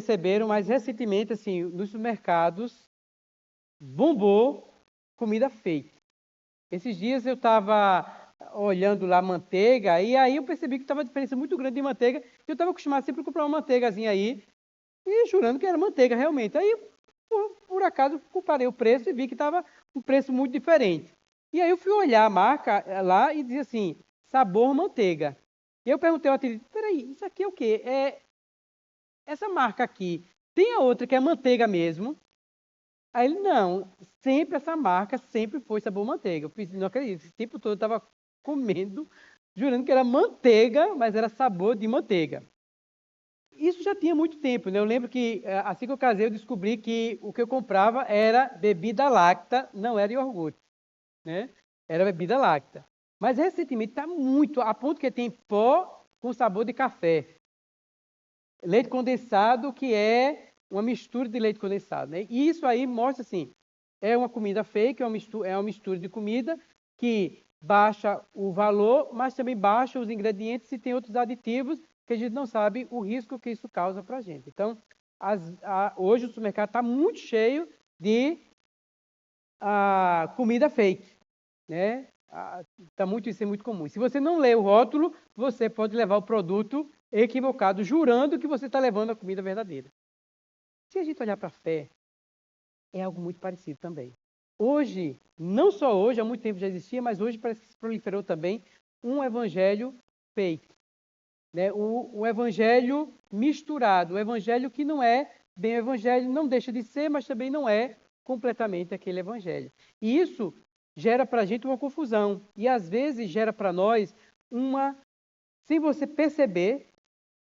perceberam, mas recentemente, assim, nos supermercados, bombou comida fake. Esses dias eu estava olhando lá manteiga, e aí eu percebi que estava uma diferença muito grande de manteiga. Eu estava acostumado sempre a comprar uma manteigazinha aí, e jurando que era manteiga realmente. Aí, por acaso, comparei o preço e vi que estava um preço muito diferente. E aí eu fui olhar a marca lá e dizia assim, sabor manteiga. E eu perguntei ao atendente, peraí, isso aqui é o quê? Essa marca aqui, tem a outra que é manteiga mesmo? Aí ele, não, sempre essa marca, sempre foi sabor manteiga. Eu fiz, não acredito, esse tempo todo eu estava comendo, jurando que era manteiga, mas era sabor de manteiga. Isso já tinha muito tempo, né? Eu lembro que, assim que eu casei, eu descobri que o que eu comprava era bebida láctea, não era iogurte, né? Era bebida láctea. Mas recentemente está muito, a ponto que tem pó com sabor de café. Leite condensado, que é uma mistura de leite condensado, né? E isso aí mostra assim, é uma comida fake, é uma mistura de comida que baixa o valor, mas também baixa os ingredientes e tem outros aditivos que a gente não sabe o risco que isso causa para a gente. Então, hoje o supermercado está muito cheio de comida fake, né? Isso é muito comum. Se você não lê o rótulo, você pode levar o produto equivocado, jurando que você está levando a comida verdadeira. Se a gente olhar para a fé, é algo muito parecido também. Hoje, não só hoje, há muito tempo já existia, mas hoje parece que se proliferou também um evangelho fake, né? O evangelho misturado, o evangelho que não é bem o evangelho, não deixa de ser, mas também não é completamente aquele evangelho. E isso gera para a gente uma confusão, e às vezes gera para nós sem você perceber,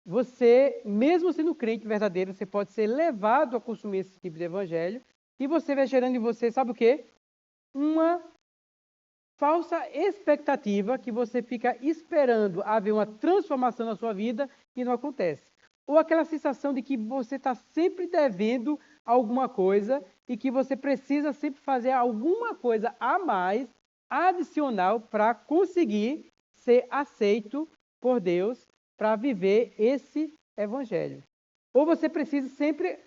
você, mesmo sendo crente verdadeiro, você pode ser levado a consumir esse tipo de evangelho, e você vai gerando em você, sabe o quê? Uma falsa expectativa que você fica esperando haver uma transformação na sua vida e não acontece. Ou aquela sensação de que você está sempre devendo alguma coisa e que você precisa sempre fazer alguma coisa a mais, adicional, para conseguir ser aceito por Deus para viver esse evangelho. Ou você precisa sempre...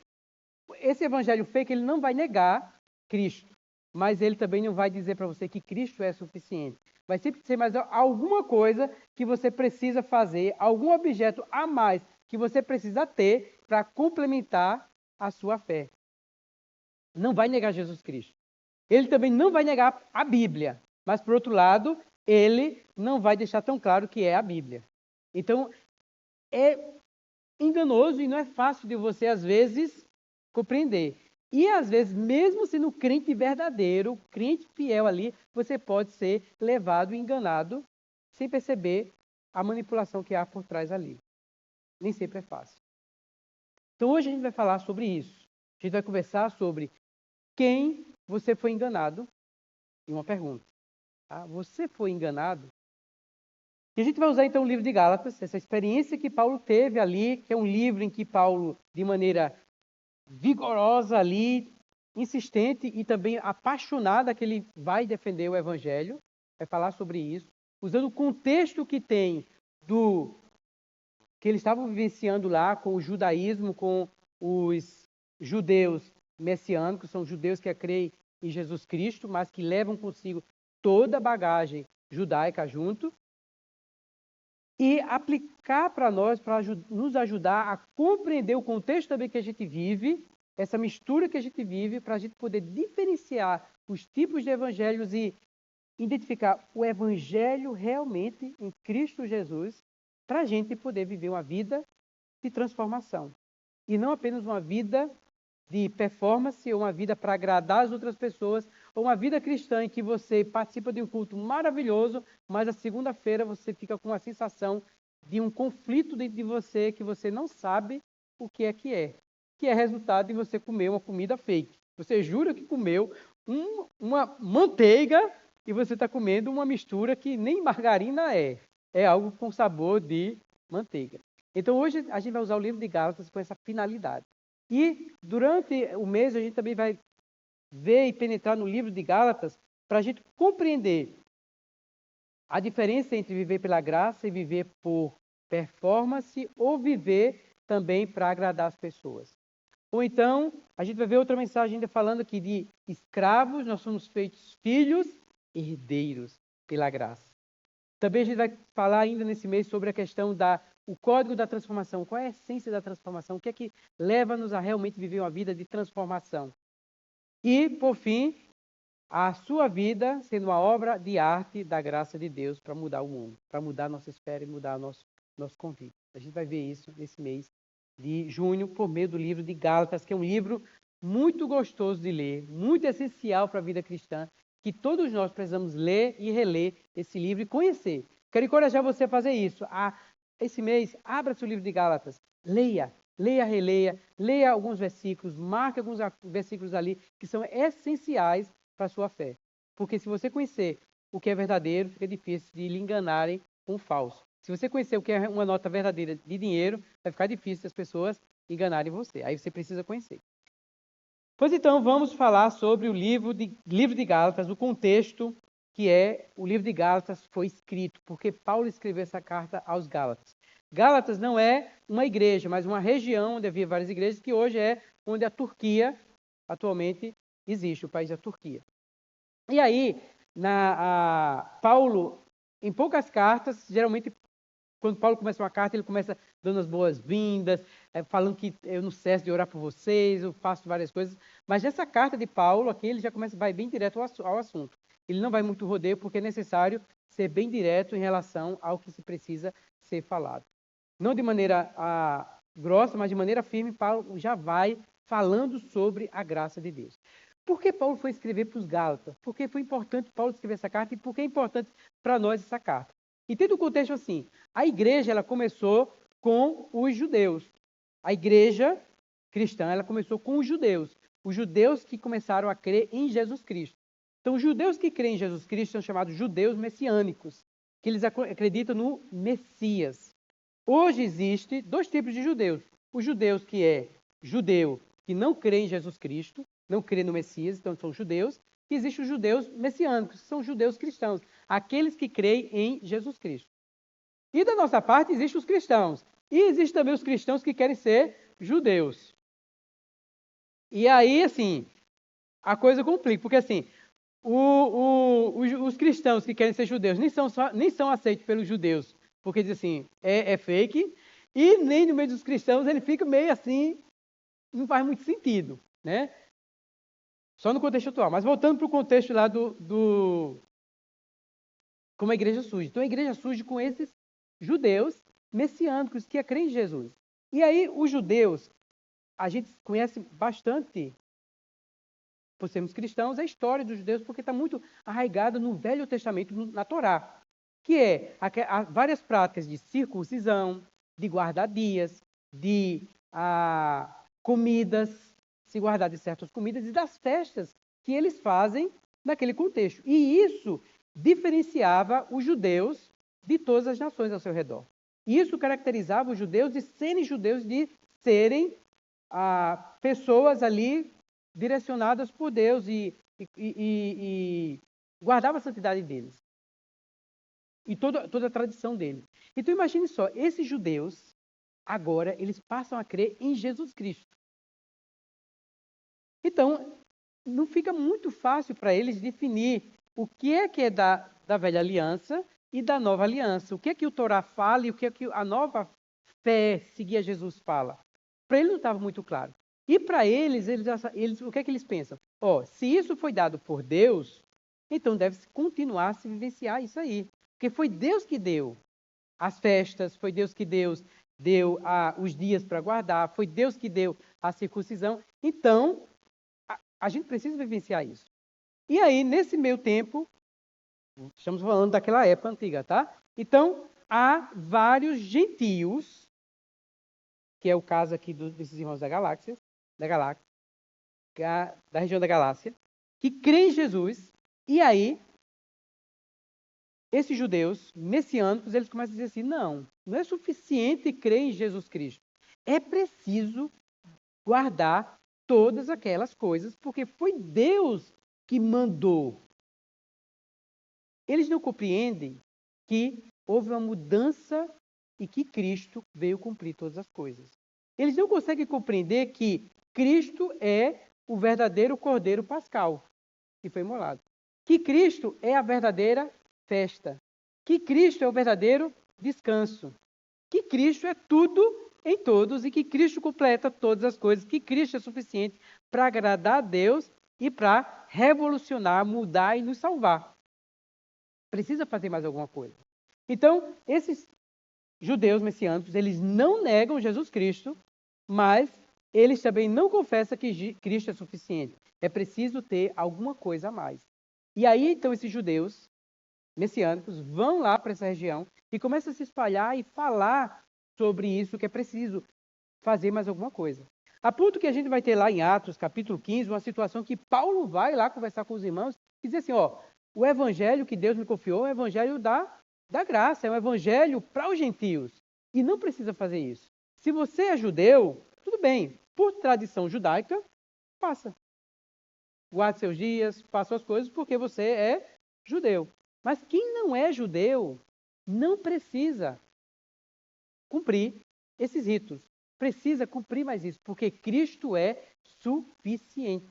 Esse evangelho fake, ele não vai negar Cristo, mas ele também não vai dizer para você que Cristo é suficiente. Vai sempre ser mais alguma coisa que você precisa fazer, algum objeto a mais que você precisa ter para complementar a sua fé. Não vai negar Jesus Cristo. Ele também não vai negar a Bíblia, mas, por outro lado, ele não vai deixar tão claro que é a Bíblia. Então, é enganoso e não é fácil de você, às vezes, compreender. E, às vezes, mesmo sendo crente verdadeiro, crente fiel ali, você pode ser levado e enganado sem perceber a manipulação que há por trás ali. Nem sempre é fácil. Então, hoje a gente vai falar sobre isso. A gente vai conversar sobre quem você foi enganado em uma pergunta. Tá? Você foi enganado? E a gente vai usar, então, o livro de Gálatas, essa experiência que Paulo teve ali, que é um livro em que Paulo, de maneira vigorosa ali, insistente e também apaixonada, que ele vai defender o evangelho, vai falar sobre isso, usando o contexto que tem do que eles estavam vivenciando lá com o judaísmo, com os judeus messiânicos, são judeus que creem em Jesus Cristo, mas que levam consigo toda a bagagem judaica junto, e aplicar para nós, para nos ajudar a compreender o contexto também que a gente vive, essa mistura que a gente vive, para a gente poder diferenciar os tipos de evangelhos e identificar o evangelho realmente em Cristo Jesus, para a gente poder viver uma vida de transformação. E não apenas uma vida de performance, ou uma vida para agradar as outras pessoas, ou uma vida cristã em que você participa de um culto maravilhoso, mas a segunda-feira você fica com a sensação de um conflito dentro de você que você não sabe o que é resultado de você comer uma comida fake. Você jura que comeu uma manteiga e você está comendo uma mistura que nem margarina é algo com sabor de manteiga. Então hoje a gente vai usar o livro de Gálatas com essa finalidade. E durante o mês a gente também vai ver e penetrar no livro de Gálatas para a gente compreender a diferença entre viver pela graça e viver por performance ou viver também para agradar as pessoas. Ou então, a gente vai ver outra mensagem ainda falando aqui de escravos, nós somos feitos filhos, herdeiros pela graça. Também a gente vai falar ainda nesse mês sobre a questão o código da transformação. Qual é a essência da transformação? O que é que leva-nos a realmente viver uma vida de transformação? E, por fim, a sua vida sendo uma obra de arte da graça de Deus para mudar o mundo, para mudar a nossa esfera e mudar o nosso convívio. A gente vai ver isso nesse mês de junho, por meio do livro de Gálatas, que é um livro muito gostoso de ler, muito essencial para a vida cristã, que todos nós precisamos ler e reler esse livro e conhecer. Quero encorajar você a fazer isso. Esse mês, abra seu livro de Gálatas, leia, releia, leia alguns versículos, marque alguns versículos ali que são essenciais para a sua fé. Porque se você conhecer o que é verdadeiro, fica difícil de lhe enganarem com o falso. Se você conhecer o que é uma nota verdadeira de dinheiro, vai ficar difícil as pessoas enganarem você. Aí você precisa conhecer. Pois então, vamos falar sobre o livro de Gálatas, o contexto que o livro de Gálatas foi escrito, porque Paulo escreveu essa carta aos Gálatas. Gálatas não é uma igreja, mas uma região onde havia várias igrejas, que hoje é onde a Turquia atualmente existe, o país da Turquia. E aí, Paulo, em poucas cartas, geralmente, quando Paulo começa uma carta, ele começa dando as boas-vindas, falando que eu não cesso de orar por vocês, eu faço várias coisas. Mas nessa carta de Paulo, aqui ele já vai bem direto ao assunto. Ele não vai muito rodeio, porque é necessário ser bem direto em relação ao que se precisa ser falado. Não de maneira grossa, mas de maneira firme, Paulo já vai falando sobre a graça de Deus. Por que Paulo foi escrever para os Gálatas? Por que foi importante Paulo escrever essa carta e por que é importante para nós essa carta? E tendo o contexto assim, a igreja ela começou com os judeus. A igreja cristã ela começou com os judeus que começaram a crer em Jesus Cristo. Então, os judeus que creem em Jesus Cristo são chamados judeus messiânicos, que eles acreditam no Messias. Hoje existe dois tipos de judeus. Os judeus que é judeu que não crê em Jesus Cristo, não crê no Messias, então são judeus. E existem os judeus messiânicos, que são judeus cristãos, aqueles que creem em Jesus Cristo. E da nossa parte existem os cristãos. E existem também os cristãos que querem ser judeus. E aí, assim, a coisa complica, porque assim, os cristãos que querem ser judeus nem são aceitos pelos judeus, porque diz assim, é fake, e nem no meio dos cristãos ele fica meio assim, não faz muito sentido, né? Só no contexto atual. Mas voltando para o contexto lá como a igreja surge. Então a igreja surge com esses judeus messiânicos que creem em Jesus. E aí os judeus, a gente conhece bastante, por sermos cristãos, a história dos judeus, porque está muito arraigada no Velho Testamento, na Torá, que há várias práticas de circuncisão, de guardar dias, de comidas, se guardar de certas comidas e das festas que eles fazem naquele contexto. E isso diferenciava os judeus de todas as nações ao seu redor. Isso caracterizava os judeus de serem judeus, de serem pessoas ali direcionadas por Deus e guardava a santidade deles. E toda a tradição deles. Então imagine só, esses judeus, agora, eles passam a crer em Jesus Cristo. Então, não fica muito fácil para eles definir o que é da velha aliança e da nova aliança. O que é que o Torá fala e o que é que a nova fé, seguir a Jesus, fala. Para eles não estava muito claro. E para eles, o que é que eles pensam? Se isso foi dado por Deus, então deve continuar a se vivenciar isso aí. Porque foi Deus que deu as festas, foi Deus que deu os dias para guardar, foi Deus que deu a circuncisão. Então, a gente precisa vivenciar isso. E aí, nesse meio tempo, estamos falando daquela época antiga, tá? Então, há vários gentios, que é o caso aqui desses irmãos da região da Galácia, que creem em Jesus, e aí, esses judeus messiânicos, eles começam a dizer assim, não é suficiente crer em Jesus Cristo. É preciso guardar todas aquelas coisas, porque foi Deus que mandou. Eles não compreendem que houve uma mudança e que Cristo veio cumprir todas as coisas. Eles não conseguem compreender que Cristo é o verdadeiro Cordeiro Pascal, que foi imolado. Que Cristo é a verdadeira festa. Que Cristo é o verdadeiro descanso. Que Cristo é tudo em todos e que Cristo completa todas as coisas. Que Cristo é suficiente para agradar a Deus e para revolucionar, mudar e nos salvar. Precisa fazer mais alguma coisa. Então, esses judeus messiânicos, eles não negam Jesus Cristo, mas eles também não confessam que Cristo é suficiente. É preciso ter alguma coisa a mais. E aí, então, esses judeus messiânicos vão lá para essa região e começam a se espalhar e falar sobre isso, que é preciso fazer mais alguma coisa. A ponto que a gente vai ter lá em Atos, capítulo 15, uma situação que Paulo vai lá conversar com os irmãos e dizer assim, ó, o evangelho que Deus me confiou é o evangelho da graça, é um evangelho para os gentios. E não precisa fazer isso. Se você é judeu, tudo bem, por tradição judaica, faça. Guarde seus dias, faça as coisas porque você é judeu. Mas quem não é judeu não precisa cumprir esses ritos. Precisa cumprir mais isso, porque Cristo é suficiente.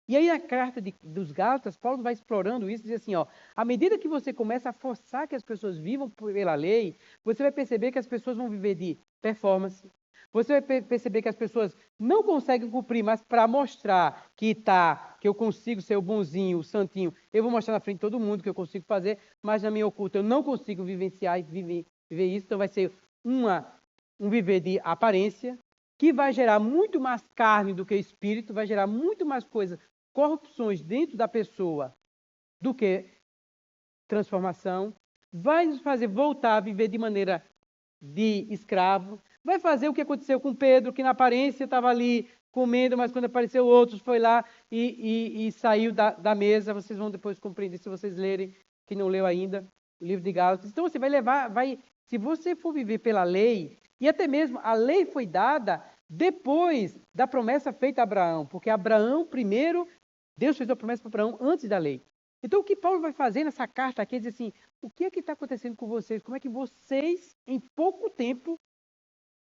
E aí na carta dos Gálatas, Paulo vai explorando isso e diz assim, ó, à medida que você começa a forçar que as pessoas vivam pela lei, você vai perceber que as pessoas vão viver de performance. Você vai perceber que as pessoas não conseguem cumprir, mas para mostrar que eu consigo ser o bonzinho, o santinho, eu vou mostrar na frente de todo mundo que eu consigo fazer, mas na minha oculta eu não consigo vivenciar e viver isso, então vai ser um viver de aparência, que vai gerar muito mais carne do que espírito, vai gerar muito mais coisas, corrupções dentro da pessoa do que transformação, vai nos fazer voltar a viver de maneira de escravo, vai fazer o que aconteceu com Pedro, que na aparência estava ali comendo, mas quando apareceu outros, foi lá e saiu da mesa. Vocês vão depois compreender, se vocês lerem, que não leu ainda, o livro de Gálatas. Então você se você for viver pela lei, e até mesmo a lei foi dada depois da promessa feita a Abraão, porque Abraão primeiro, Deus fez a promessa para Abraão antes da lei. Então, o que Paulo vai fazer nessa carta aqui é dizer assim, o que é que está acontecendo com vocês? Como é que vocês, em pouco tempo,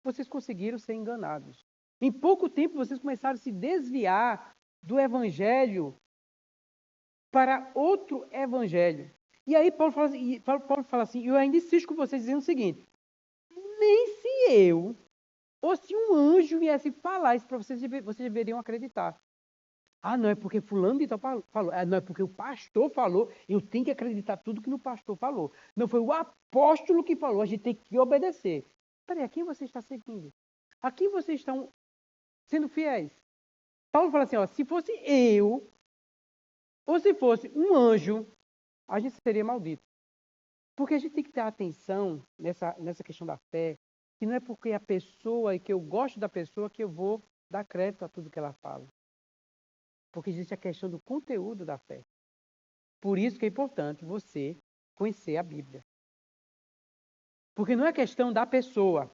vocês conseguiram ser enganados? Em pouco tempo, vocês começaram a se desviar do evangelho para outro evangelho. E aí Paulo fala assim, eu ainda insisto com vocês dizendo o seguinte, nem se eu ou se um anjo viesse falar isso para vocês, vocês deveriam acreditar. Ah, não é porque fulano de tal falou. Ah, não é porque o pastor falou. Eu tenho que acreditar tudo que o pastor falou. Não foi o apóstolo que falou. A gente tem que obedecer. Peraí, a quem você está seguindo? A quem vocês estão sendo fiéis? Paulo fala assim, ó, se fosse eu, ou se fosse um anjo, a gente seria maldito. Porque a gente tem que ter atenção nessa questão da fé, que não é porque a pessoa e que eu gosto da pessoa que eu vou dar crédito a tudo que ela fala. Porque existe a questão do conteúdo da fé. Por isso que é importante você conhecer a Bíblia. Porque não é questão da pessoa,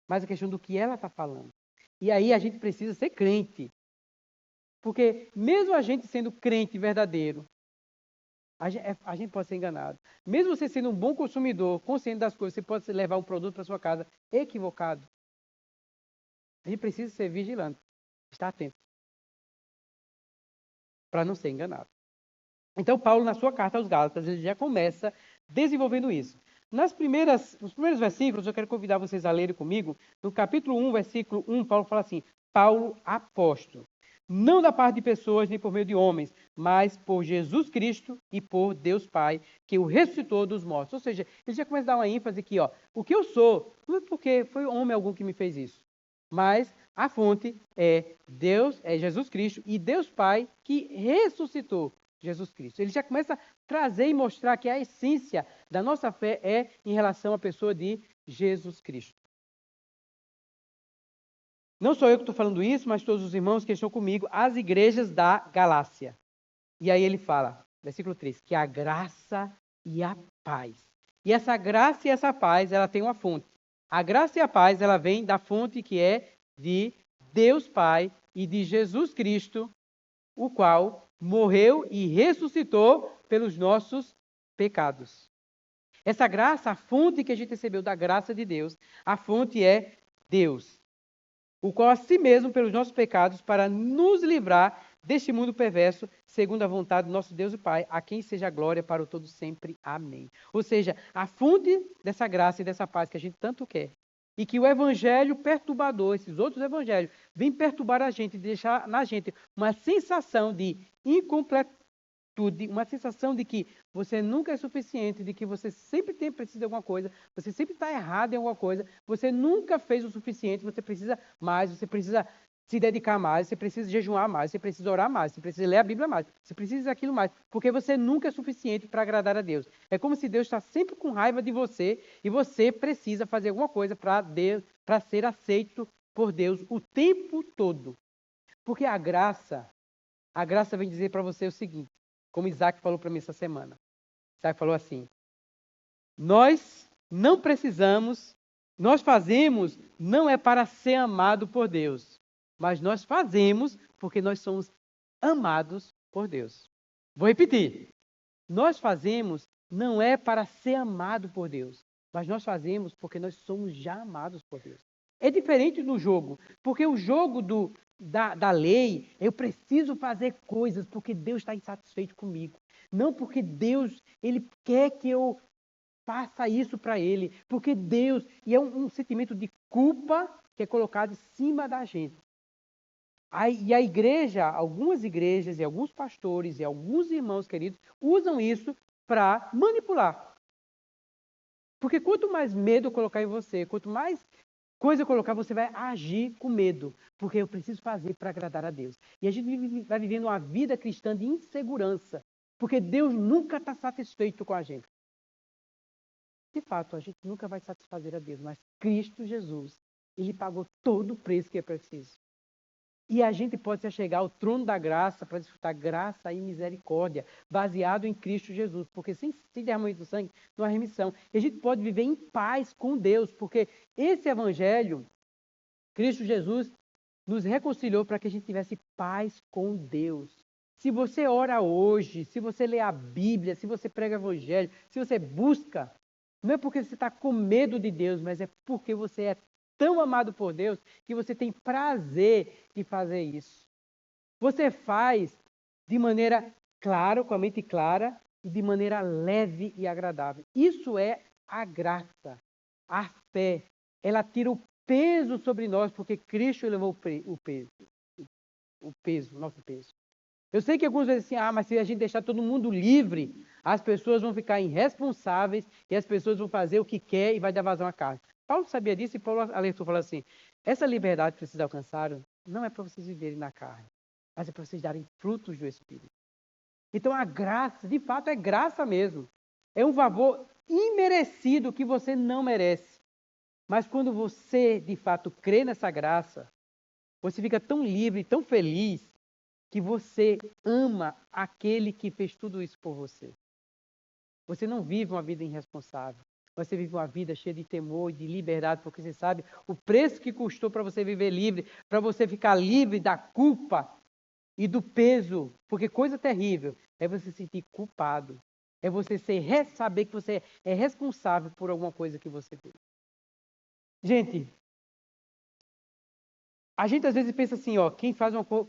mas é questão do que ela está falando. E aí a gente precisa ser crente. Porque mesmo a gente sendo crente verdadeiro, a gente pode ser enganado. Mesmo você sendo um bom consumidor, consciente das coisas, você pode levar um produto para sua casa equivocado. A gente precisa ser vigilante, estar atento, para não ser enganado. Então, Paulo, na sua carta aos Gálatas, ele já começa desenvolvendo isso. Nos primeiros versículos, eu quero convidar vocês a lerem comigo. No capítulo 1, versículo 1, Paulo fala assim, Paulo, apóstolo, não da parte de pessoas nem por meio de homens, mas por Jesus Cristo e por Deus Pai, que o ressuscitou dos mortos. Ou seja, ele já começa a dar uma ênfase aqui, ó, o que eu sou, não é porque foi homem algum que me fez isso, mas a fonte é Deus, é Jesus Cristo e Deus Pai que ressuscitou Jesus Cristo. Ele já começa a trazer e mostrar que a essência da nossa fé é em relação à pessoa de Jesus Cristo. Não sou eu que estou falando isso, mas todos os irmãos que estão comigo, as igrejas da Galácia. E aí ele fala, versículo 3, que a graça e a paz. E essa graça e essa paz, ela tem uma fonte. A graça e a paz, ela vem da fonte que é de Deus Pai e de Jesus Cristo, o qual morreu e ressuscitou pelos nossos pecados. Essa graça, a fonte que a gente recebeu da graça de Deus, a fonte é Deus. o qual a si mesmo pelos nossos pecados, para nos livrar deste mundo perverso, segundo a vontade do nosso Deus e Pai, a quem seja a glória para o todo sempre. Amém. Ou seja, a fonte dessa graça e dessa paz que a gente tanto quer, e que o evangelho perturbador, esses outros evangelhos, vêm perturbar a gente, deixar na gente uma sensação de incompletude, uma sensação de que você nunca é suficiente, de que você sempre precisa de alguma coisa, você sempre está errado em alguma coisa, você nunca fez o suficiente, você precisa mais, você precisa se dedicar mais, você precisa jejuar mais, você precisa orar mais, você precisa ler a Bíblia mais, você precisa daquilo mais, porque você nunca é suficiente para agradar a Deus. É como se Deus está sempre com raiva de você e você precisa fazer alguma coisa para ser aceito por Deus o tempo todo. Porque a graça vem dizer para você o seguinte, como Isaac falou para mim essa semana. Isaac falou assim: nós não precisamos, nós fazemos não é para ser amado por Deus, mas nós fazemos porque nós somos amados por Deus. Vou repetir. Nós fazemos não é para ser amado por Deus, mas nós fazemos porque nós somos já amados por Deus. É diferente do jogo, porque o jogo da lei, eu preciso fazer coisas porque Deus está insatisfeito comigo. Não porque Deus ele quer que eu faça isso para Ele, porque Deus, e é um sentimento de culpa que é colocado em cima da gente. E a igreja, algumas igrejas e alguns pastores e alguns irmãos queridos usam isso para manipular. Porque quanto mais medo eu colocar em você, quanto mais coisa eu colocar, você vai agir com medo. Porque eu preciso fazer para agradar a Deus. E a gente vai vivendo uma vida cristã de insegurança. Porque Deus nunca está satisfeito com a gente. De fato, a gente nunca vai satisfazer a Deus. Mas Cristo Jesus, Ele pagou todo o preço que é preciso. E a gente pode se chegar ao trono da graça para desfrutar graça e misericórdia, baseado em Cristo Jesus, porque sem derramamento do sangue não há remissão. E a gente pode viver em paz com Deus, porque esse evangelho, Cristo Jesus, nos reconciliou para que a gente tivesse paz com Deus. Se você ora hoje, se você lê a Bíblia, se você prega o evangelho, se você busca, não é porque você está com medo de Deus, mas é porque você é tão amado por Deus que você tem prazer de fazer isso. Você faz de maneira clara, com a mente clara, e de maneira leve e agradável. Isso é a graça, a fé. Ela tira o peso sobre nós, porque Cristo levou o nosso peso. Eu sei que alguns dizem assim, mas se a gente deixar todo mundo livre, as pessoas vão ficar irresponsáveis e as pessoas vão fazer o que quer e vai dar vazão à carne. Paulo sabia disso e Paulo alertou, falou assim, essa liberdade que vocês alcançaram não é para vocês viverem na carne, mas é para vocês darem frutos do Espírito. Então a graça, de fato, é graça mesmo. É um favor imerecido que você não merece. Mas quando você, de fato, crê nessa graça, você fica tão livre, tão feliz, que você ama aquele que fez tudo isso por você. Você não vive uma vida irresponsável. Você vive uma vida cheia de temor e de liberdade, porque você sabe o preço que custou para você viver livre, para você ficar livre da culpa e do peso. Porque coisa terrível é você se sentir culpado. É você saber que você é responsável por alguma coisa que você fez. Gente, a gente às vezes pensa assim, quem faz uma coisa,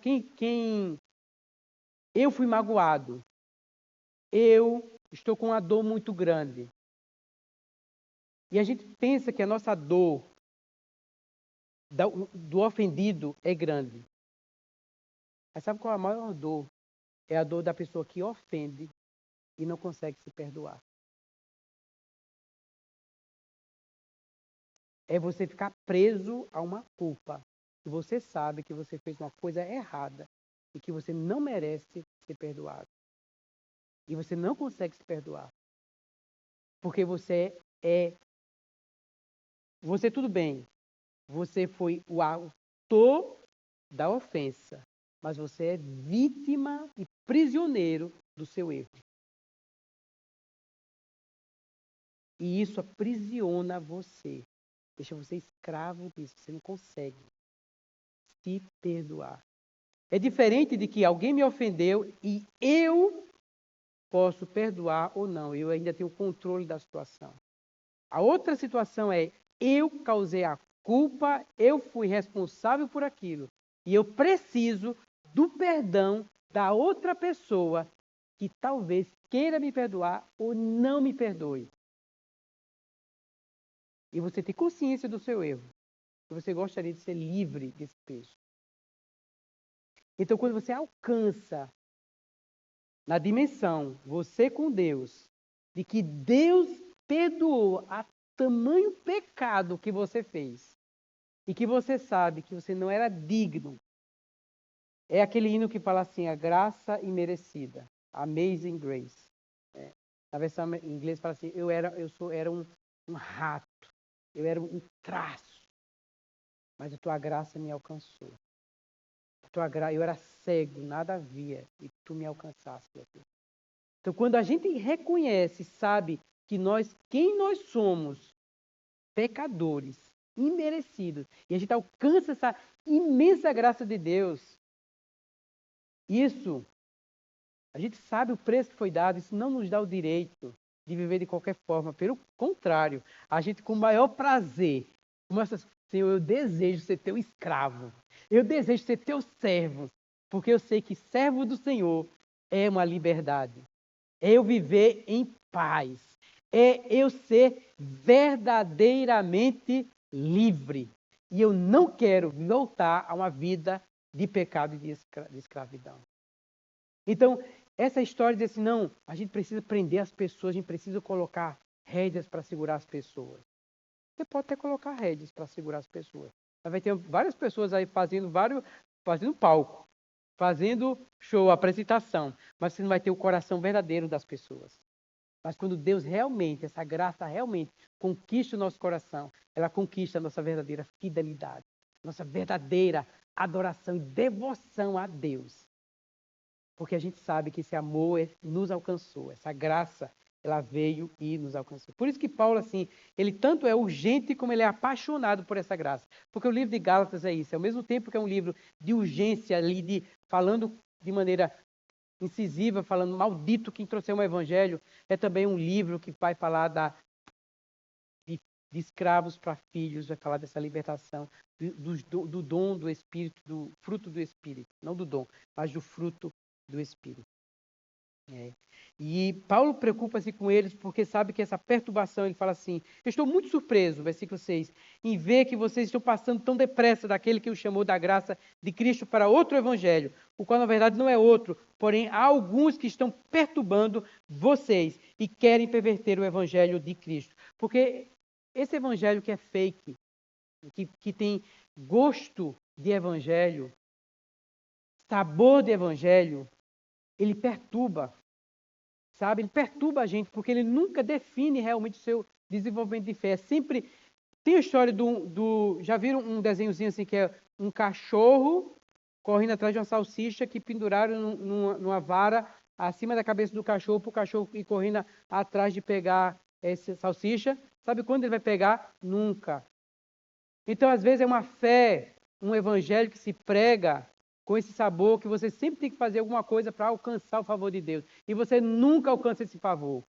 eu fui magoado. Eu estou com uma dor muito grande. E a gente pensa que a nossa dor do ofendido é grande. Mas sabe qual é a maior dor? É a dor da pessoa que ofende e não consegue se perdoar. É você ficar preso a uma culpa. Que você sabe que você fez uma coisa errada e que você não merece ser perdoado. E você não consegue se perdoar. Porque você tudo bem. Você foi o autor da ofensa, mas você é vítima e prisioneiro do seu erro. E isso aprisiona você, deixa você escravo disso, você não consegue se perdoar. É diferente de que alguém me ofendeu e eu posso perdoar ou não, eu ainda tenho controle da situação. A outra situação é eu causei a culpa, eu fui responsável por aquilo. E eu preciso do perdão da outra pessoa que talvez queira me perdoar ou não me perdoe. E você tem consciência do seu erro. Que você gostaria de ser livre desse peso. Então, quando você alcança na dimensão, você com Deus, de que Deus perdoou a tamanho pecado que você fez, e que você sabe que você não era digno, é aquele hino que fala assim, a graça imerecida, Amazing Grace. Na versão em inglês fala assim, eu era um rato, eu era um traço, mas a tua graça me alcançou. Eu era cego, nada havia, e tu me alcançaste. Então, quando a gente reconhece, sabe que quem nós somos, pecadores, imerecidos, e a gente alcança essa imensa graça de Deus, isso, a gente sabe o preço que foi dado, isso não nos dá o direito de viver de qualquer forma. Pelo contrário, a gente com o maior prazer, Senhor, eu desejo ser teu escravo, eu desejo ser teu servo, porque eu sei que servo do Senhor é uma liberdade, é eu viver em paz, é eu ser verdadeiramente livre. E eu não quero voltar a uma vida de pecado e de escravidão. Então, essa história de assim, não, a gente precisa prender as pessoas, a gente precisa colocar rédeas para segurar as pessoas. Você pode até colocar rédeas para segurar as pessoas. Vai ter várias pessoas aí fazendo palco, fazendo show, apresentação, mas você não vai ter o coração verdadeiro das pessoas. Mas quando Deus realmente, essa graça realmente conquista o nosso coração, ela conquista a nossa verdadeira fidelidade, nossa verdadeira adoração e devoção a Deus. Porque a gente sabe que esse amor nos alcançou, essa graça, ela veio e nos alcançou. Por isso que Paulo, assim, ele tanto é urgente como ele é apaixonado por essa graça. Porque o livro de Gálatas é isso, ao mesmo tempo que é um livro de urgência ali, falando de maneira incisiva, falando maldito quem trouxer um evangelho, é também um livro que vai falar de escravos para filhos, vai falar dessa libertação, do dom do Espírito, do fruto do Espírito, não do dom, mas do fruto do Espírito. E Paulo preocupa-se com eles porque sabe que essa perturbação, ele fala assim, eu estou muito surpreso, versículo 6, em ver que vocês estão passando tão depressa daquele que o chamou da graça de Cristo para outro evangelho, o qual na verdade não é outro, porém há alguns que estão perturbando vocês e querem perverter o evangelho de Cristo. Porque esse evangelho que é fake, que tem gosto de evangelho, sabor de evangelho, ele perturba, sabe? Ele perturba a gente, porque ele nunca define realmente o seu desenvolvimento de fé. Sempre tem a história já viram um desenhozinho assim, que é um cachorro correndo atrás de uma salsicha que penduraram numa vara acima da cabeça do cachorro, para o cachorro ir correndo atrás de pegar essa salsicha. Sabe quando ele vai pegar? Nunca. Então, às vezes, é uma fé, um evangelho que se prega com esse sabor, que você sempre tem que fazer alguma coisa para alcançar o favor de Deus. E você nunca alcança esse favor.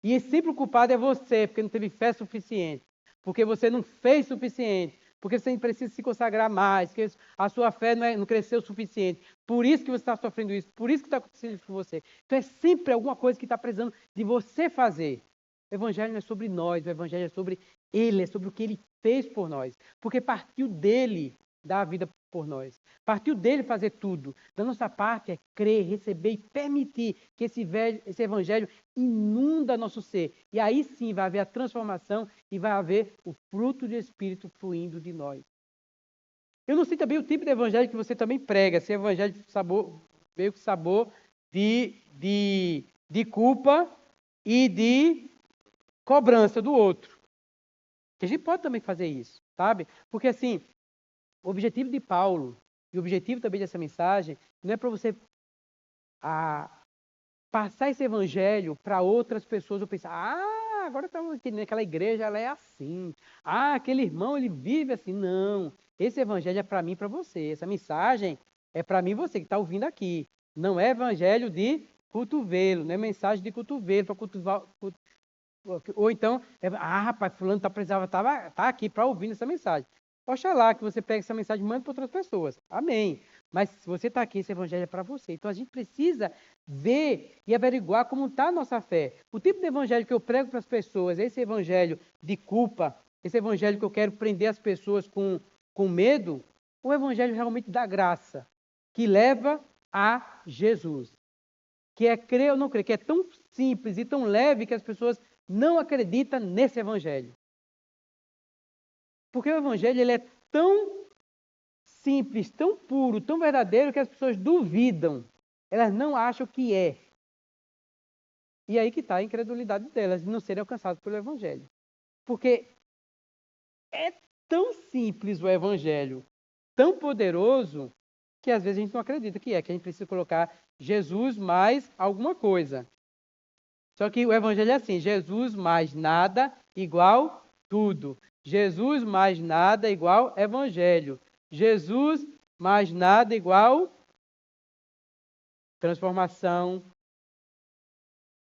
E sempre o culpado é você, porque não teve fé suficiente. Porque você não fez suficiente. Porque você precisa se consagrar mais. Porque a sua fé não cresceu o suficiente. Por isso que você está sofrendo isso. Por isso que está acontecendo isso com você. Então é sempre alguma coisa que está precisando de você fazer. O evangelho não é sobre nós. O evangelho é sobre Ele. É sobre o que Ele fez por nós. Porque partiu dele dar a vida por nós. Partiu dele fazer tudo. Da nossa parte é crer, receber e permitir que esse evangelho inunda nosso ser. E aí sim vai haver a transformação e vai haver o fruto do Espírito fluindo de nós. Eu não sei também o tipo de evangelho que você também prega. Se é evangelho de sabor, meio que sabor de culpa e de cobrança do outro. A gente pode também fazer isso, sabe? Porque assim, o objetivo de Paulo e o objetivo também dessa mensagem não é para você passar esse evangelho para outras pessoas ou pensar, agora estamos entendendo, aquela igreja ela é assim, aquele irmão ele vive assim. Não, esse evangelho é para mim e para você, essa mensagem é para mim e você que está ouvindo aqui. Não é evangelho de cotovelo, não é mensagem de cotovelo para cotovar. Ou então, rapaz, fulano precisava estar aqui para ouvir essa mensagem. Oxalá que você pegue essa mensagem e mande para outras pessoas. Amém. Mas se você está aqui, esse evangelho é para você. Então a gente precisa ver e averiguar como está a nossa fé. O tipo de evangelho que eu prego para as pessoas, esse evangelho de culpa, esse evangelho que eu quero prender as pessoas com medo, o evangelho realmente da graça, que leva a Jesus. Que é crer ou não crer, que é tão simples e tão leve que as pessoas não acreditam nesse evangelho. Porque o evangelho ele é tão simples, tão puro, tão verdadeiro que as pessoas duvidam. Elas não acham que é. E aí que está a incredulidade delas, de não serem alcançadas pelo evangelho. Porque é tão simples o evangelho, tão poderoso, que às vezes a gente não acredita que é, que a gente precisa colocar Jesus mais alguma coisa. Só que o evangelho é assim, Jesus mais nada igual tudo. Jesus mais nada igual evangelho. Jesus mais nada igual transformação.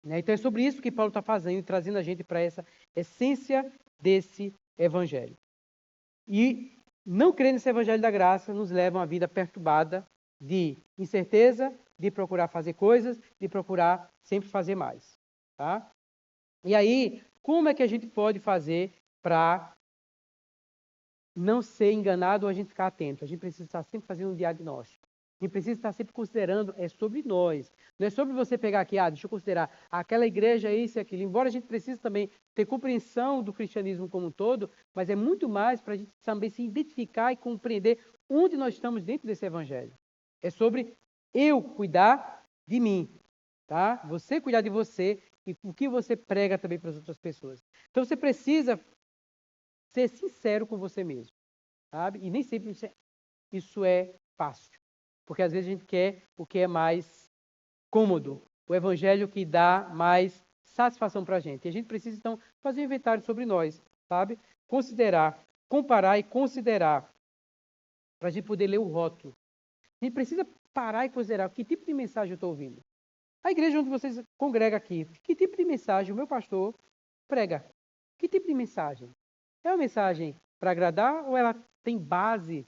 Né? Então é sobre isso que Paulo está fazendo, trazendo a gente para essa essência desse evangelho. E não crer nesse evangelho da graça nos leva a uma vida perturbada de incerteza, de procurar fazer coisas, de procurar sempre fazer mais. Tá? E aí, como é que a gente pode fazer para não ser enganado ou a gente ficar atento? A gente precisa estar sempre fazendo um diagnóstico. A gente precisa estar sempre considerando, é sobre nós. Não é sobre você pegar aqui, deixa eu considerar aquela igreja, isso e aquilo. Embora a gente precise também ter compreensão do cristianismo como um todo, mas é muito mais para a gente também se identificar e compreender onde nós estamos dentro desse evangelho. É sobre eu cuidar de mim, tá? Você cuidar de você e o que você prega também para as outras pessoas. Então você precisa ser sincero com você mesmo, sabe? E nem sempre isso é fácil, porque às vezes a gente quer o que é mais cômodo, o evangelho que dá mais satisfação para a gente. E a gente precisa, então, fazer um inventário sobre nós, sabe? Considerar, comparar e considerar, para a gente poder ler o rótulo. A gente precisa parar e considerar que tipo de mensagem eu estou ouvindo. A igreja onde vocês congregam aqui, que tipo de mensagem o meu pastor prega? Que tipo de mensagem? É uma mensagem para agradar ou ela tem base,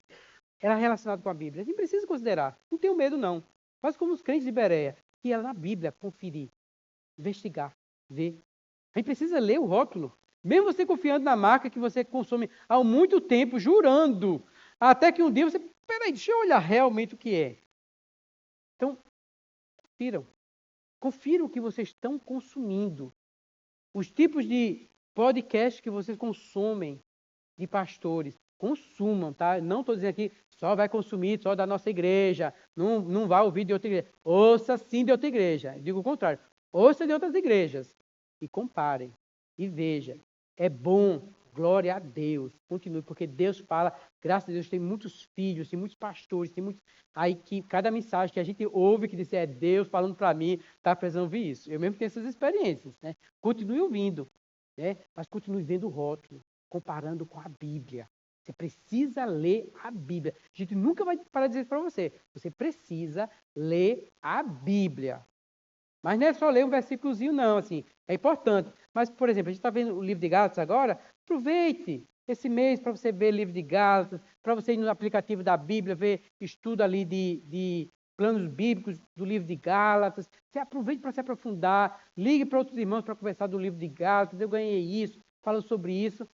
ela é relacionada com a Bíblia? A gente precisa considerar. Não tenho medo, não. Faz como os crentes de Bereia, que é na Bíblia, conferir, investigar, ver. A gente precisa ler o rótulo. Mesmo você confiando na marca que você consome há muito tempo, jurando, até que um dia você, peraí, deixa eu olhar realmente o que é. Então, confiram. Confiram o que vocês estão consumindo. Os tipos de podcast que vocês consomem de pastores. Consumam, tá? Não estou dizendo aqui só vai consumir só da nossa igreja. Não vai ouvir de outra igreja. Ouça sim de outra igreja. Eu digo o contrário. Ouça de outras igrejas. E comparem. E veja. É bom. Glória a Deus. Continue, porque Deus fala. Graças a Deus tem muitos filhos, tem muitos pastores, tem muitos. Aí que cada mensagem que a gente ouve que diz é Deus falando para mim, está precisando ouvir isso. Eu mesmo tenho essas experiências, né? Continue ouvindo, né? Mas continue vendo o rótulo, comparando com a Bíblia. Você precisa ler a Bíblia. A gente nunca vai parar de dizer isso para você. Você precisa ler a Bíblia. Mas não é só ler um versículozinho, não, assim, é importante. Mas, por exemplo, a gente está vendo o livro de Gálatas agora, aproveite esse mês para você ver o livro de Gálatas, para você ir no aplicativo da Bíblia, ver estudo ali de planos bíblicos do livro de Gálatas. Você aproveite para se aprofundar, ligue para outros irmãos para conversar do livro de Gálatas, eu ganhei isso, falo sobre isso.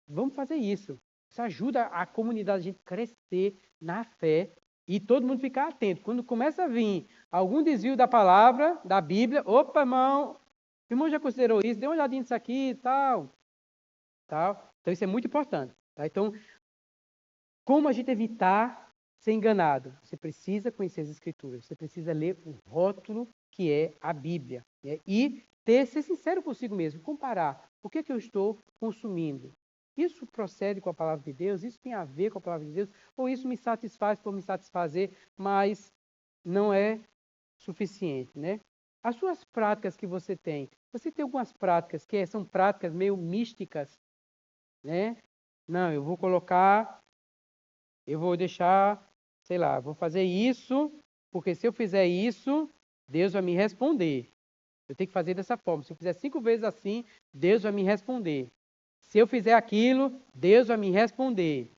Vamos fazer isso. Isso ajuda a comunidade, a gente crescer na fé e todo mundo ficar atento. Quando começa a vir algum desvio da palavra, da Bíblia, opa, irmão, o irmão já considerou isso, dê uma olhadinha nisso aqui e tal. Então isso é muito importante. Tá? Então, como a gente evitar ser enganado? Você precisa conhecer as Escrituras, você precisa ler o rótulo que é a Bíblia. Né? E ser sincero consigo mesmo, comparar o que é que eu estou consumindo. Isso procede com a palavra de Deus? Isso tem a ver com a palavra de Deus? Ou isso me satisfaz por me satisfazer, mas não é suficiente, né? As suas práticas que você tem algumas práticas que são práticas meio místicas, né? Não, eu vou deixar, sei lá, vou fazer isso, porque se eu fizer isso, Deus vai me responder. Eu tenho que fazer dessa forma. Se eu fizer 5 vezes assim, Deus vai me responder. Se eu fizer aquilo, Deus vai me responder.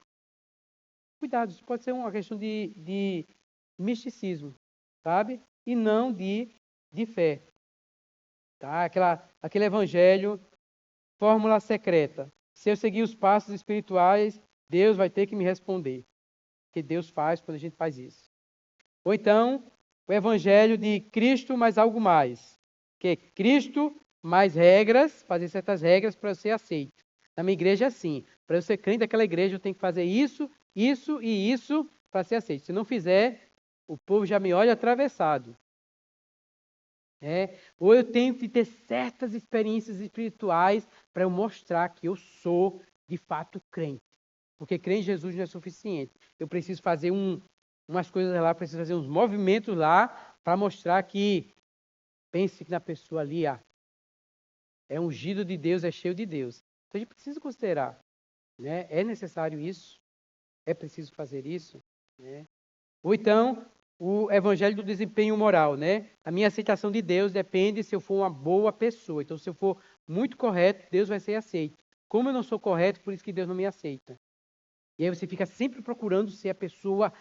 Cuidado, isso pode ser uma questão de misticismo, sabe? E não de fé. Tá? Aquele evangelho, fórmula secreta. Se eu seguir os passos espirituais, Deus vai ter que me responder. Que Deus faz quando a gente faz isso. Ou então, o evangelho de Cristo mais algo mais. Que é Cristo mais regras, fazer certas regras para eu ser aceito. Na minha igreja é assim. Para eu ser crente daquela igreja, eu tenho que fazer isso, isso e isso para ser aceito. Se não fizer, o povo já me olha atravessado. Ou eu tenho que ter certas experiências espirituais para eu mostrar que eu sou, de fato, crente. Porque crer em Jesus não é suficiente. Eu preciso fazer umas coisas lá, preciso fazer uns movimentos lá para mostrar que, pense que na pessoa ali, é ungido de Deus, é cheio de Deus. Então a gente precisa considerar, né? É necessário isso? É preciso fazer isso? Né? Ou então, o evangelho do desempenho moral, né? A minha aceitação de Deus depende se eu for uma boa pessoa. Então, se eu for muito correto, Deus vai ser aceito. Como eu não sou correto, por isso que Deus não me aceita. E aí você fica sempre procurando ser a pessoa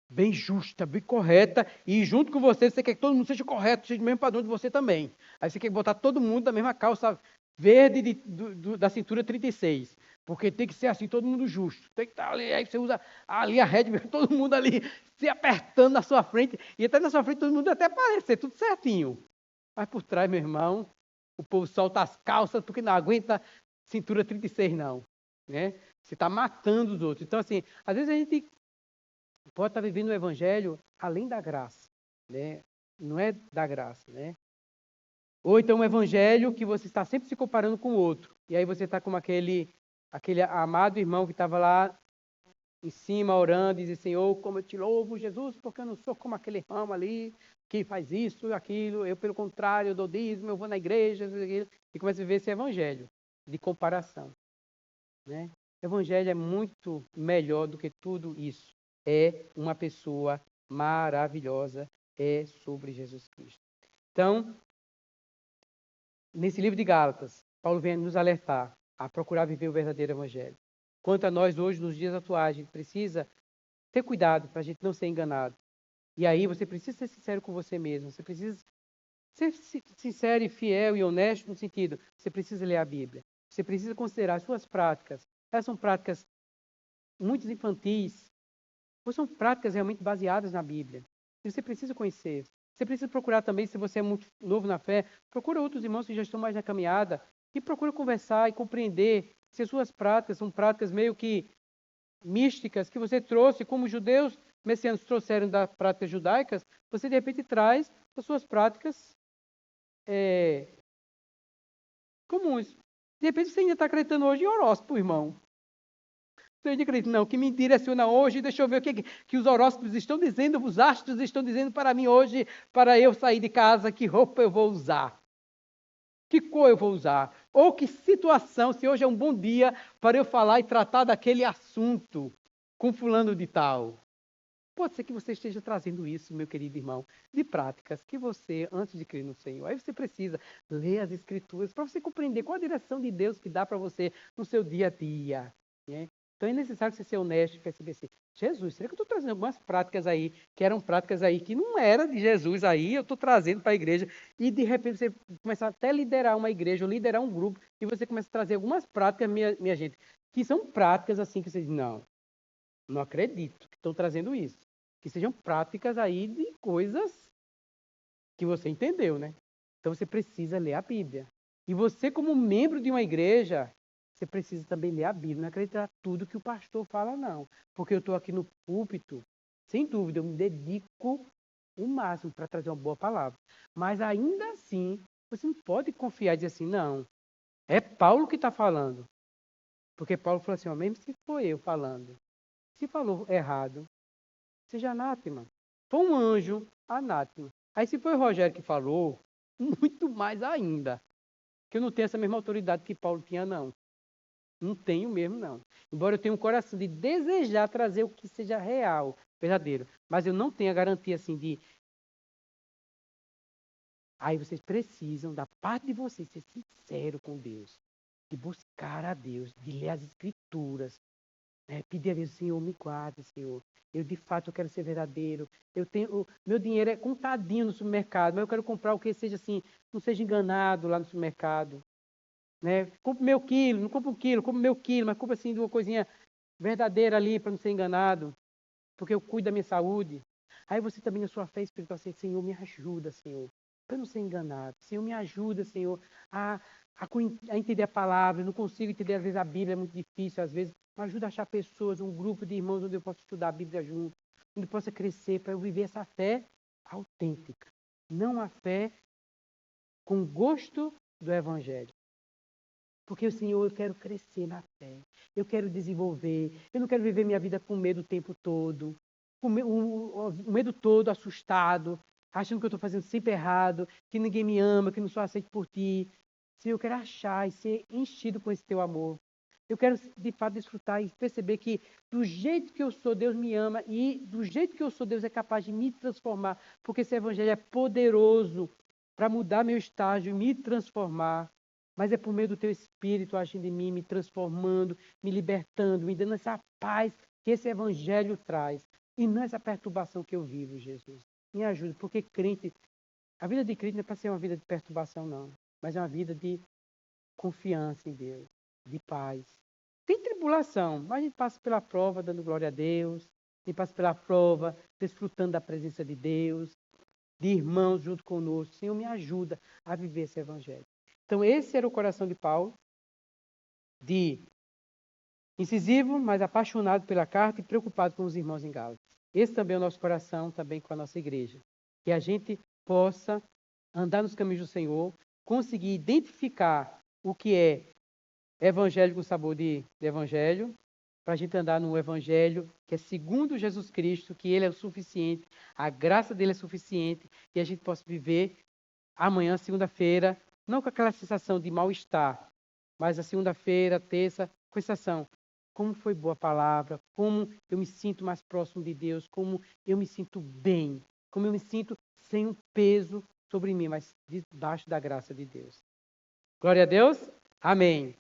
bem justa, bem correta, e junto com você, você quer que todo mundo seja correto, seja do mesmo padrão de você também. Aí você quer botar todo mundo da mesma calça verde da cintura 36, porque tem que ser assim, todo mundo justo. Tem que estar ali, aí você usa ali a rede, todo mundo ali se apertando na sua frente, e até na sua frente todo mundo até parece tudo certinho. Mas por trás, meu irmão, o povo solta as calças porque não aguenta cintura 36 não. Né? Você está matando os outros. Então, assim, às vezes a gente pode estar vivendo o evangelho além da graça, né? Não é da graça, né? Ou então um evangelho que você está sempre se comparando com o outro. E aí você está como aquele amado irmão que estava lá em cima orando e diz, Senhor, como eu te louvo, Jesus, porque eu não sou como aquele ramo ali que faz isso, aquilo. Eu, pelo contrário, eu dou dízimo, eu vou na igreja, e começa a viver esse evangelho de comparação, né? O evangelho é muito melhor do que tudo isso. É uma pessoa maravilhosa, é sobre Jesus Cristo. Então, nesse livro de Gálatas, Paulo vem nos alertar a procurar viver o verdadeiro evangelho. Quanto a nós hoje, nos dias atuais, a gente precisa ter cuidado para a gente não ser enganado. E aí você precisa ser sincero com você mesmo, você precisa ser sincero e fiel e honesto no sentido, você precisa ler a Bíblia, você precisa considerar as suas práticas. Elas são práticas muito infantis, ou são práticas realmente baseadas na Bíblia. E você precisa conhecer. Você precisa procurar também, se você é muito novo na fé, procura outros irmãos que já estão mais na caminhada e procura conversar e compreender se as suas práticas são práticas meio que místicas que você trouxe, como os judeus messianos trouxeram das práticas judaicas, você de repente traz as suas práticas comuns. De repente você ainda está acreditando hoje em horóscopo, irmão. Você ainda acredita, não, que me direciona hoje, deixa eu ver o que os horóscopos estão dizendo, os astros estão dizendo para mim hoje, para eu sair de casa, que roupa eu vou usar. Que cor eu vou usar? Ou que situação, se hoje é um bom dia para eu falar e tratar daquele assunto com fulano de tal. Pode ser que você esteja trazendo isso, meu querido irmão, de práticas que você, antes de crer no Senhor, aí você precisa ler as Escrituras para você compreender qual a direção de Deus que dá para você no seu dia a dia. Né? Então é necessário você ser honesto e perceber assim, Jesus, será que eu estou trazendo algumas práticas aí, que eram práticas aí que não era de Jesus aí, eu estou trazendo para a igreja, e de repente você começa até a liderar uma igreja, ou liderar um grupo, e você começa a trazer algumas práticas, minha gente, que são práticas assim que você diz, não acredito que estão trazendo isso. Que sejam práticas aí de coisas que você entendeu, né? Então você precisa ler a Bíblia. E você, como membro de uma igreja, você precisa também ler a Bíblia. Não acreditar tudo que o pastor fala, não. Porque eu estou aqui no púlpito, sem dúvida, eu me dedico o máximo para trazer uma boa palavra. Mas ainda assim, você não pode confiar e dizer assim, não, é Paulo que está falando. Porque Paulo falou assim, ó, mesmo se for eu falando, se falou errado, seja anátema. Foi um anjo, anátema. Aí se foi o Rogério que falou, muito mais ainda. Que eu não tenho essa mesma autoridade que Paulo tinha, não. Não tenho mesmo, não. Embora eu tenha um coração de desejar trazer o que seja real, verdadeiro. Mas eu não tenho a garantia, assim, de... Aí vocês precisam, da parte de vocês, ser sincero com Deus. De buscar a Deus, de ler as Escrituras. Pedir a Deus, Senhor, me guarde, Senhor. Eu, de fato, eu quero ser verdadeiro. Meu dinheiro é contadinho no supermercado, mas eu quero comprar o que seja assim, não seja enganado lá no supermercado. Né? Compro meu quilo, não compro um quilo, compro meu quilo, mas compro assim de uma coisinha verdadeira ali para não ser enganado, porque eu cuido da minha saúde. Aí você também, na sua fé espiritual, assim, Senhor, me ajuda, Senhor, para não ser enganado. Senhor, me ajuda, Senhor, a entender a palavra. Eu não consigo entender, às vezes, a Bíblia, é muito difícil, às vezes. Me ajuda a achar pessoas, um grupo de irmãos onde eu possa estudar a Bíblia junto, onde eu possa crescer, para eu viver essa fé autêntica. Não a fé com gosto do Evangelho. Porque, Senhor, eu quero crescer na fé. Eu quero desenvolver. Eu não quero viver minha vida com medo o tempo todo. Com o medo todo, assustado, achando que eu estou fazendo sempre errado, que ninguém me ama, que não sou aceito por ti. Senhor, eu quero achar e ser enchido com esse teu amor. Eu quero, de fato, desfrutar e perceber que do jeito que eu sou, Deus me ama e do jeito que eu sou, Deus é capaz de me transformar, porque esse evangelho é poderoso para mudar meu estágio, me transformar. Mas é por meio do teu Espírito agindo em mim, me transformando, me libertando, me dando essa paz que esse evangelho traz. E não essa perturbação que eu vivo, Jesus. Me ajude, porque crente, a vida de crente não é para ser uma vida de perturbação, não. Mas é uma vida de confiança em Deus, de paz. Tem tribulação, mas a gente passa pela prova dando glória a Deus, a gente passa pela prova desfrutando da presença de Deus, de irmãos junto conosco. Senhor, me ajuda a viver esse evangelho. Então, esse era o coração de Paulo, de incisivo, mas apaixonado pela carta e preocupado com os irmãos em Gálatas. Esse também é o nosso coração, também com a nossa igreja. Que a gente possa andar nos caminhos do Senhor, conseguir identificar o que é evangelho com sabor de evangelho, para a gente andar no evangelho que é segundo Jesus Cristo, que ele é o suficiente, a graça dele é suficiente, e a gente possa viver amanhã, segunda-feira, não com aquela sensação de mal-estar, mas a segunda-feira, terça, com a sensação, como foi boa a palavra, como eu me sinto mais próximo de Deus, como eu me sinto bem, como eu me sinto sem um peso sobre mim, mas debaixo da graça de Deus. Glória a Deus. Amém.